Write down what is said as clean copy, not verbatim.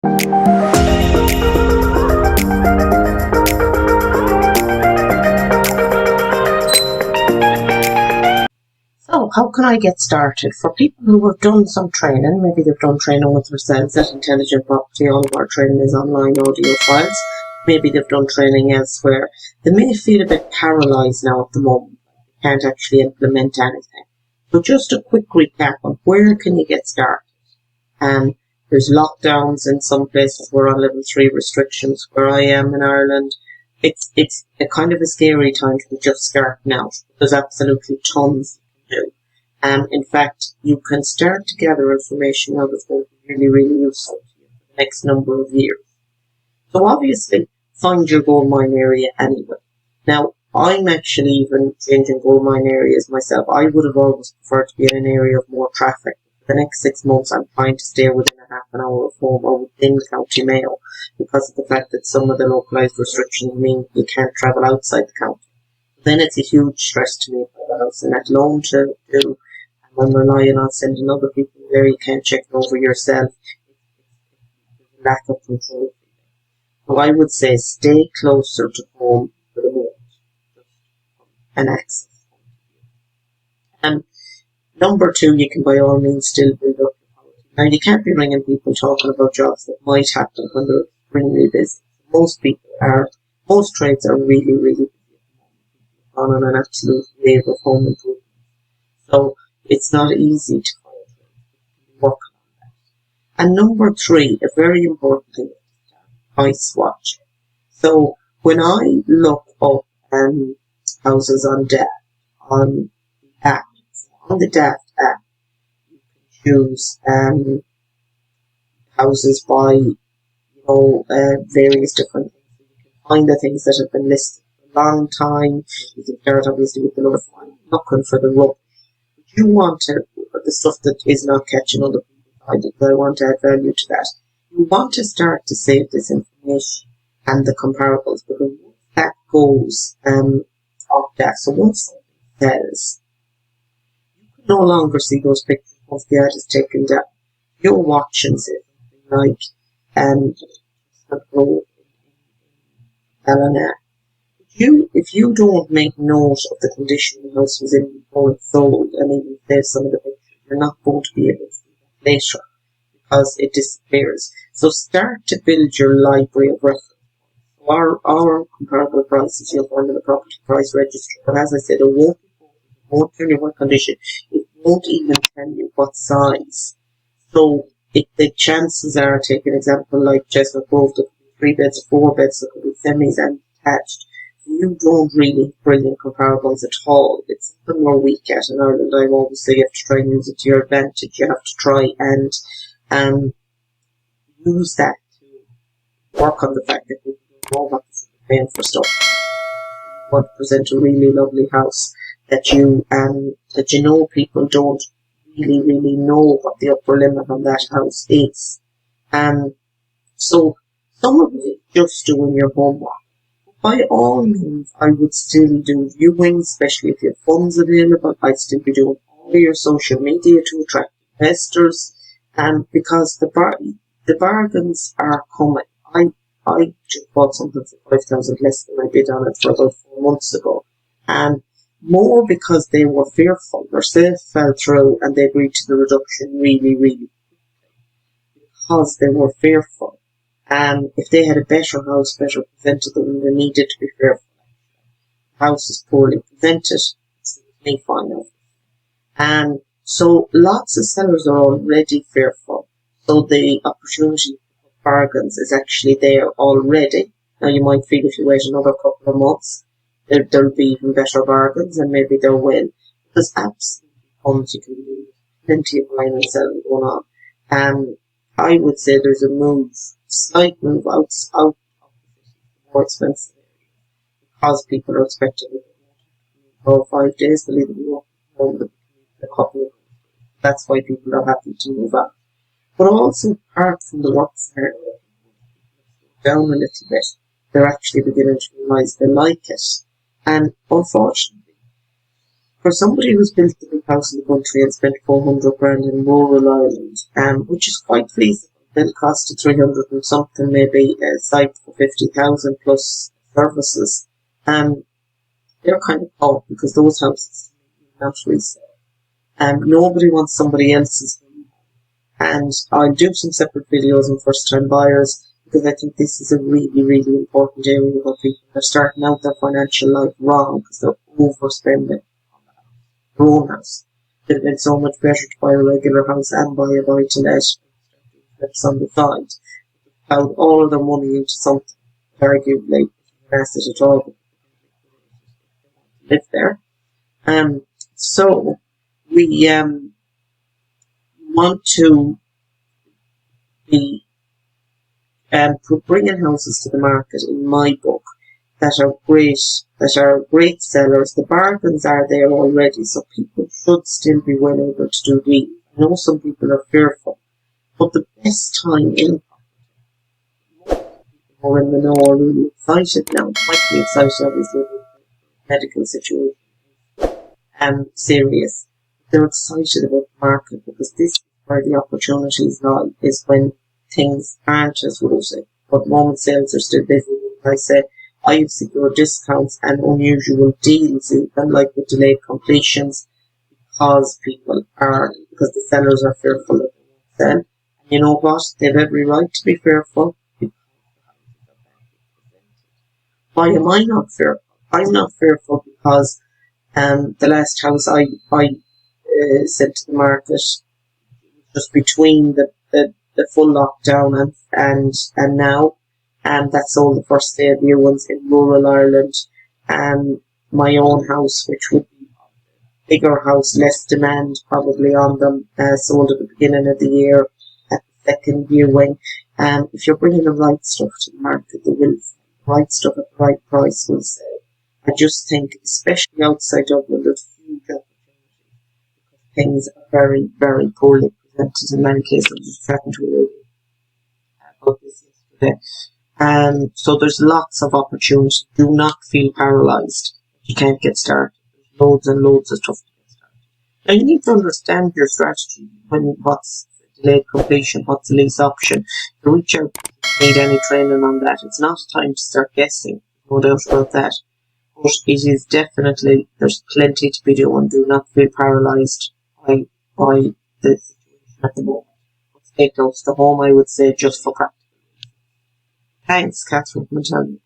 So, how can I get started? For people who have done some training, maybe they've done training with themselves at Intelligent Property, all of our training is online audio files. Maybe they've done training elsewhere. They may feel a bit paralysed now at the moment. They can't actually implement anything. So just a quick recap on where can you get started. There's lockdowns in some places. We're on level 3 restrictions where I am in Ireland. It's a kind of a scary time to just start now. There's absolutely tons do. In fact, you can start to gather information now that's going to be really, really useful to you for the next number of years. So obviously, find your gold mine area anyway. Now, I'm actually even changing gold mine areas myself. I would have always preferred to be in an area of more traffic. For the next 6 months, I'm trying to stay within a half an hour of home or within County Mayo because of the fact that some of the localised restrictions mean you can't travel outside the county. Then it's a huge stress to me for the house and that loan to do, and I'm relying on sending other people there. You can't check it over yourself. There's a lack of control. So I would say stay closer to home for the moment and access. And number 2, you can by all means still build up your policy. Now you can't be ringing people talking about jobs that might happen when they're extremely busy. Most trades are really, really busy on an absolute wave of home improvement. So it's not easy to work on that. And number 3, a very important thing, price watching. So when I look up houses on the app, on the Daft app, you can choose houses by various different things. You can find the things that have been listed long time. You can start obviously with the lower one, looking for the rubbish. But you want the stuff that is not catching other people's eye, because I want to add value to that. You want to start to save this information and the comparables, because once that goes off that, so once something says, you can no longer see those pictures once the ad is taken down. You're watching something like Helena. If you don't make note of the condition the house was in before it sold and even save some of the pictures, you're not going to be able to see that later because it disappears. So start to build your library of reference. Our comparable prices you'll find in the property price register, but as I said, it won't tell you what condition, it won't even tell you what size. So the chances are, take an example like Chestnut Grove, there could be 3 beds, 4 beds, there could be semis and attached. You don't really have brilliant comparables at all. It's something we're weak at in Ireland. I always say you have to try and use it to your advantage. You have to try and use that to work on the fact that people don't know what they're paying for stuff. You want to present a really lovely house that you know people don't really know what the upper limit on that house is. So some of it is just doing your homework. By all means, I would still do viewings, especially if you have funds available. I'd still be doing all of your social media to attract investors, because the bargains are coming. I just bought something for 5,000 less than I bid on it for about 4 months ago, and more because they were fearful. Their sale fell through, and they agreed to the reduction really, really quickly because they were fearful. If they had a better house, better presented than they needed to be fearful. The house is poorly presented, it's me fine out. So lots of sellers are already fearful. So the opportunity for bargains is actually there already. Now you might feel if you wait another couple of months, there'll be even better bargains, and maybe there will. There's absolutely tons you can do. Plenty of buying and selling going on. I would say there's a slight move out of the more expensive areas because people are expecting it for 5 days to leave it over a couple of days. That's why people are happy to move out. But also, apart from the work scenario, down a little bit, they're actually beginning to realise they like it. And unfortunately, for somebody who's built a big house in the country and spent 400 grand in rural Ireland, which is quite feasible, build cost of 300 and something, maybe a site for 50,000 plus services. They're kind of out because those houses not resale. Nobody wants somebody else's home. And I'll do some separate videos on first time buyers because I think this is a really, really important area where people are starting out their financial life wrong because they're overspending on their own house. It would have been so much better to buy a regular house and buy a buy to let that's on the side. Plowed all of their money into something, arguably, an asset at all, but live there. So we want to be bringing houses to the market, in my book, that are great sellers. The bargains are there already, so people should still be well able to do deals. I know some people are fearful, but the best time in people who are in the know are really excited now. Might be excited, obviously, with the medical situation. Serious. They're excited about the market because this is where the opportunities lie, is when things aren't as rosy. But moment sales are still busy. I say I have secured discounts and unusual deals, even like with delayed completions, because the sellers are fearful that they won't sell. And you know what? They have every right to be fearful. Why am I not fearful? I'm not fearful because the last house I sent to the market just between the full lockdown and now, that sold the first day of the ones in rural Ireland. My own house, which would be a bigger house, less demand probably on them, sold at the beginning of the year at the second viewing. If you're bringing the right stuff to the market, the right stuff at the right price will sell. I just think, especially outside Dublin, there's huge opportunity because things are very, very poorly presented in many cases. I was chatting to a lady about this yesterday. So there's lots of opportunity. Do not feel paralysed. You can't get started. There's loads and loads of stuff to get started. Now you need to understand your strategy. What's delayed completion, what's the lease option. To reach out, if you need any training on that. It's not time to start guessing. No doubt about that. But it is definitely, there's plenty to be doing. Do not feel paralysed by the situation at the moment. Let's take those to home, I would say, just for practice. Thanks, Catherine, for telling me.